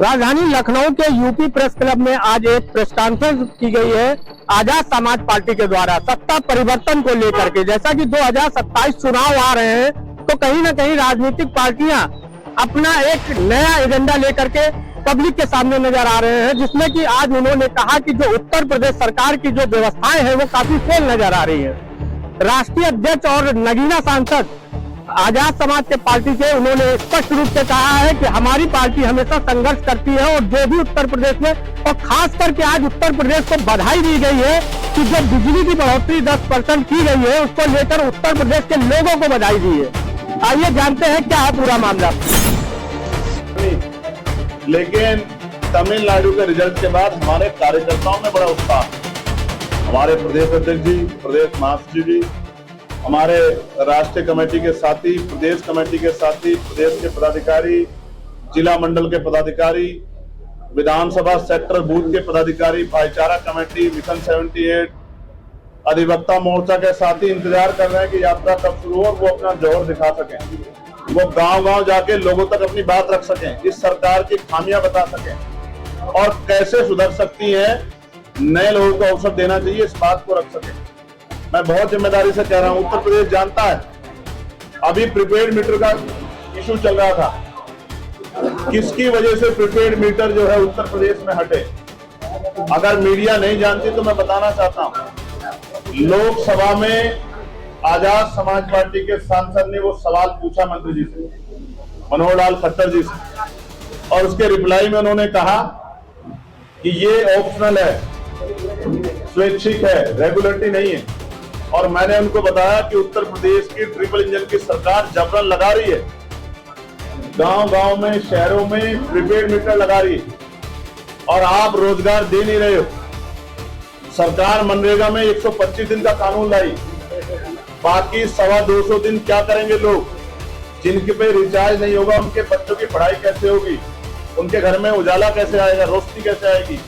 राजधानी लखनऊ के UP press club में आज एक प्रेस कॉन्फ्रेंस की गई है आजाद समाज पार्टी के द्वारा सत्ता परिवर्तन को लेकर के। जैसा कि 2027 चुनाव आ रहे हैं तो कहीं ना कहीं राजनीतिक पार्टियां अपना एक नया एजेंडा लेकर के पब्लिक के सामने नजर आ रहे हैं, जिसमें कि आज उन्होंने कहा कि जो उत्तर प्रदेश सरकार की जो व्यवस्थाएं हैं वो काफी फेल नजर आ रही है। राष्ट्रीय अध्यक्ष और नगीना सांसद आजाद समाज के पार्टी के उन्होंने स्पष्ट रूप से कहा है कि हमारी पार्टी हमेशा संघर्ष करती है और जो भी उत्तर प्रदेश में और खास करके आज उत्तर प्रदेश को बधाई दी गई है कि जो बिजली की बढ़ोतरी 10% की गई है उसको लेकर उत्तर प्रदेश के लोगों को बधाई दी है। आइए जानते हैं क्या है पूरा मामला। लेकिन तमिलनाडु के रिजल्ट के बाद हमारे कार्यकर्ताओं में बड़ा उत्साह, हमारे प्रदेश अध्यक्ष जी, प्रदेश महासचिव जी, हमारे राष्ट्रीय कमेटी के साथी, प्रदेश कमेटी के साथी, प्रदेश के पदाधिकारी, जिला मंडल के पदाधिकारी, विधानसभा सेक्टर बूथ के पदाधिकारी, भाईचारा कमेटी, मिशन 78, अधिवक्ता मोर्चा के साथी इंतजार कर रहे हैं कि यात्रा कब शुरू हो, वो अपना जोर दिखा सकें, वो गांव-गांव जाके लोगों तक अपनी बात रख सकें, इस सरकार की खामियां बता सकें और कैसे सुधर सकती है, नए लोगों को अवसर देना चाहिए, इस बात को रख सकें। मैं बहुत जिम्मेदारी से कह रहा हूं, उत्तर प्रदेश जानता है अभी प्रीपेड मीटर का इशू चल रहा था, किसकी वजह से प्रीपेड मीटर जो है उत्तर प्रदेश में हटे। अगर मीडिया नहीं जानती तो मैं बताना चाहता हूं, लोकसभा में आजाद समाज पार्टी के सांसद ने वो सवाल पूछा मंत्री जी से, मनोहर लाल खट्टर जी से, और उसके रिप्लाई में उन्होंने कहा कि ये ऑप्शनल है, स्वैच्छिक है, रेगुलेटरी नहीं है। और मैंने उनको बताया कि उत्तर प्रदेश की ट्रिपल इंजन की सरकार जबरन लगा रही है, गांव-गांव में, शहरों में प्रीपेड मीटर लगा रही है और आप रोजगार दे नहीं रहे हो। सरकार मनरेगा में 125 दिन का कानून लाई, बाकी 225 दिन क्या करेंगे लोग जिनके पे रिचार्ज नहीं होगा, उनके बच्चों की पढ़ाई कैसे होगी, उनके घर में उजाला कैसे आएगा, रोशनी कैसे आएगी।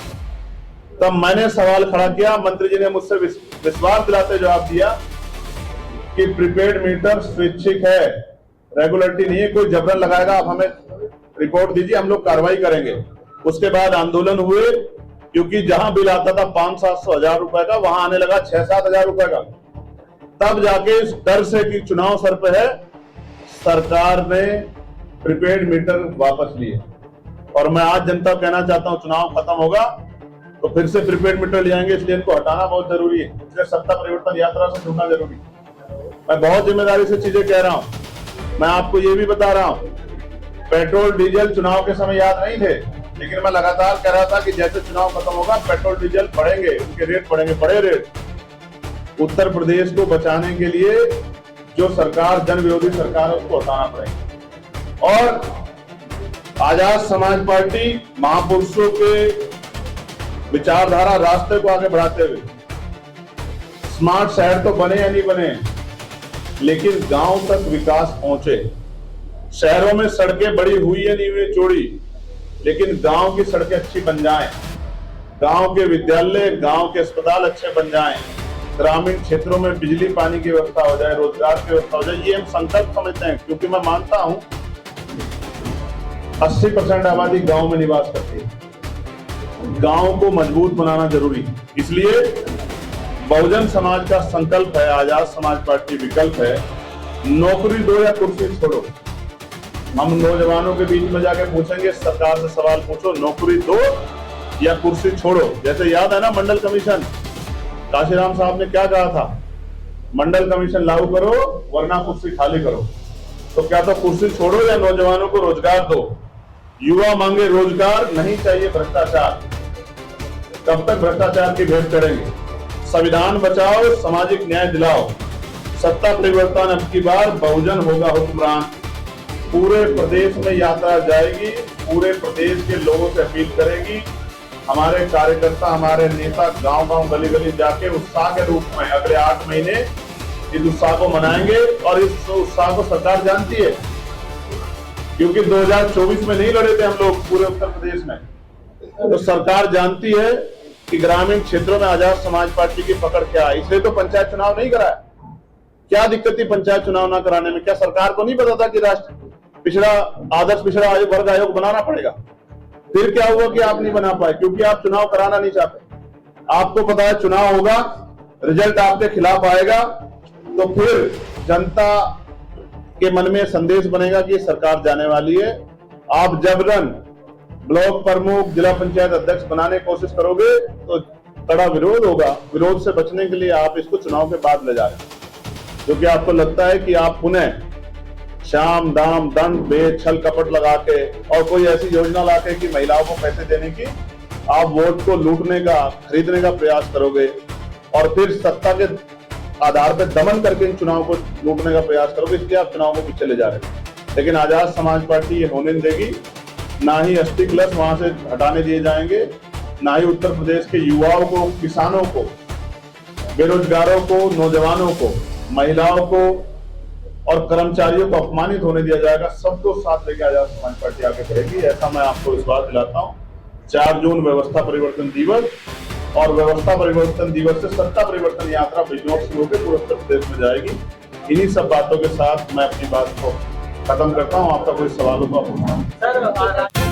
तब मैंने सवाल खड़ा किया, मंत्री जी ने मुझसे विश्वास दिलाते जवाब दिया कि प्रीपेड मीटर स्वैच्छिक है, रेगुलेटरी नहीं है, कोई जबरन लगाएगा, आप हमें रिपोर्ट दीजिए, हम लोग कार्रवाई करेंगे। उसके बाद आंदोलन हुए, क्योंकि जहां बिल आता था 500-700 हजार रुपए का, वहां आने लगा 6-7 हजार रुपए का। तब जाके इस डर से कि चुनाव सर पे है, सरकार ने प्रीपेड मीटर वापस लिए। और मैं आज जनता को कहना चाहता हूं, चुनाव खत्म होगा तो फिर से प्रीपेड मीटर ले आएंगे, इसलिए इनको हटाना बहुत जरूरी है, इसलिए सत्ता परिवर्तन यात्रा से जुड़ना जरूरी है। मैं बहुत जिम्मेदारी से चीजें कह रहा हूं। मैं आपको ये भी बता रहा हूं, पेट्रोल डीजल चुनाव के समय याद नहीं थे, लेकिन मैं लगातार कह रहा था कि जैसे चुनाव खत्म होगा पेट्रोल डीजल बढ़ेंगे, उनके रेट बढ़ेंगे, बड़े रेट। उत्तर प्रदेश को बचाने के लिए जो सरकार जन विरोधी सरकार है उसको हटाना पड़ेगा। और आजाद समाज पार्टी महापुरुषों के विचारधारा रास्ते को आगे बढ़ाते हुए, स्मार्ट शहर तो बने या नहीं बने, लेकिन गांव तक विकास पहुंचे। शहरों में सड़कें बड़ी हुई या नहीं हुई चौड़ी, लेकिन गांव की सड़कें अच्छी बन जाएं, गांव के विद्यालय, गांव के अस्पताल अच्छे बन जाएं, ग्रामीण क्षेत्रों में बिजली पानी की व्यवस्था हो जाए, रोजगार की व्यवस्था हो जाए। ये हम संकल्प समझते हैं, क्योंकि मैं मानता हूं 80% आबादी गांव में निवास करती है, गांव को मजबूत बनाना जरूरी है। इसलिए बहुजन समाज का संकल्प है, आजाद समाज पार्टी विकल्प है, नौकरी दो या कुर्सी छोड़ो। हम नौजवानों के बीच में जाके पूछेंगे, सरकार से सवाल पूछो, नौकरी दो या कुर्सी छोड़ो। जैसे याद है ना मंडल कमीशन, काशीराम साहब ने क्या कहा था, मंडल कमीशन लागू करो वरना कुर्सी खाली करो। तो क्या तो कुर्सी छोड़ो या नौजवानों को रोजगार दो। युवा मांगे रोजगार, नहीं चाहिए भ्रष्टाचार। कब तक भ्रष्टाचार की भेंट चढ़ेंगे। संविधान बचाओ, सामाजिक न्याय दिलाओ, सत्ता परिवर्तन अब की बार बहुजन होगा हुक्मरान। पूरे प्रदेश में यात्रा जाएगी, पूरे प्रदेश के लोगों से अपील करेगी। हमारे कार्यकर्ता, हमारे नेता गांव-गांव, गली-गली जाके उत्साह के रूप में अगले 8 महीने इस उत्साह को मनाएंगे। और इस उत्साह को सरकार जानती है, क्योंकि 2024 में नहीं लड़े थे हम लोग पूरे उत्तर प्रदेश में, तो सरकार जानती है कि ग्रामीण क्षेत्रों में आजाद समाज पार्टी की पकड़ क्या है। इसलिए तो पंचायत चुनाव नहीं कराया। क्या दिक्कत थी पंचायत चुनाव न कराने में? क्या सरकार को नहीं पता था कि राष्ट्र पिछड़ा आदर्श पिछड़ा वर्ग आयोग बनाना पड़ेगा? फिर क्या हुआ कि आप नहीं बना पाए? क्योंकि आप चुनाव कराना नहीं चाहते। आपको पता है चुनाव होगा, रिजल्ट आपके खिलाफ आएगा, तो फिर जनता के मन में संदेश बनेगा कि सरकार जाने वाली है। आप जबरन ब्लॉक प्रमुख, जिला पंचायत अध्यक्ष बनाने की कोशिश करोगे तो कड़ा विरोध होगा। विरोध से बचने के लिए आप इसको चुनाव के बाद ले जाएं, क्योंकि आपको लगता है कि आप पुनः शाम दाम दंड भेद छल कपट लगा के और कोई ऐसी योजना लाके कि महिलाओं को पैसे देने की, आप वोट को लूटने का, खरीदने का प्रयास करोगे और फिर सत्ता के आधार पर दमन करके इन चुनाव को लूटने का प्रयास करोगे। इसलिए आप चुनाव को पीछे ले जा रहे हैं। लेकिन आजाद समाज पार्टी ये होने नहीं देगी। ना ही एसटी क्लस वहां से हटाने दिए जाएंगे, ना ही उत्तर प्रदेश के युवाओं को, किसानों को, बेरोजगारों को, नौजवानों को, महिलाओं को और कर्मचारियों को अपमानित होने दिया जाएगा। सबको साथ लेकर आजाद समाज पार्टी आगे बढ़ेगी, ऐसा मैं आपको विश्वास दिलाता हूँ। 4 जून व्यवस्था परिवर्तन दिवस, और व्यवस्था परिवर्तन दिवस से सत्ता परिवर्तन यात्रा बिजनौर से होकर पूरे उत्तर प्रदेश में जाएगी। इन्हीं सब बातों के साथ मैं अपनी बात को खत्म करता हूँ। आपका कोई सवाल होगा?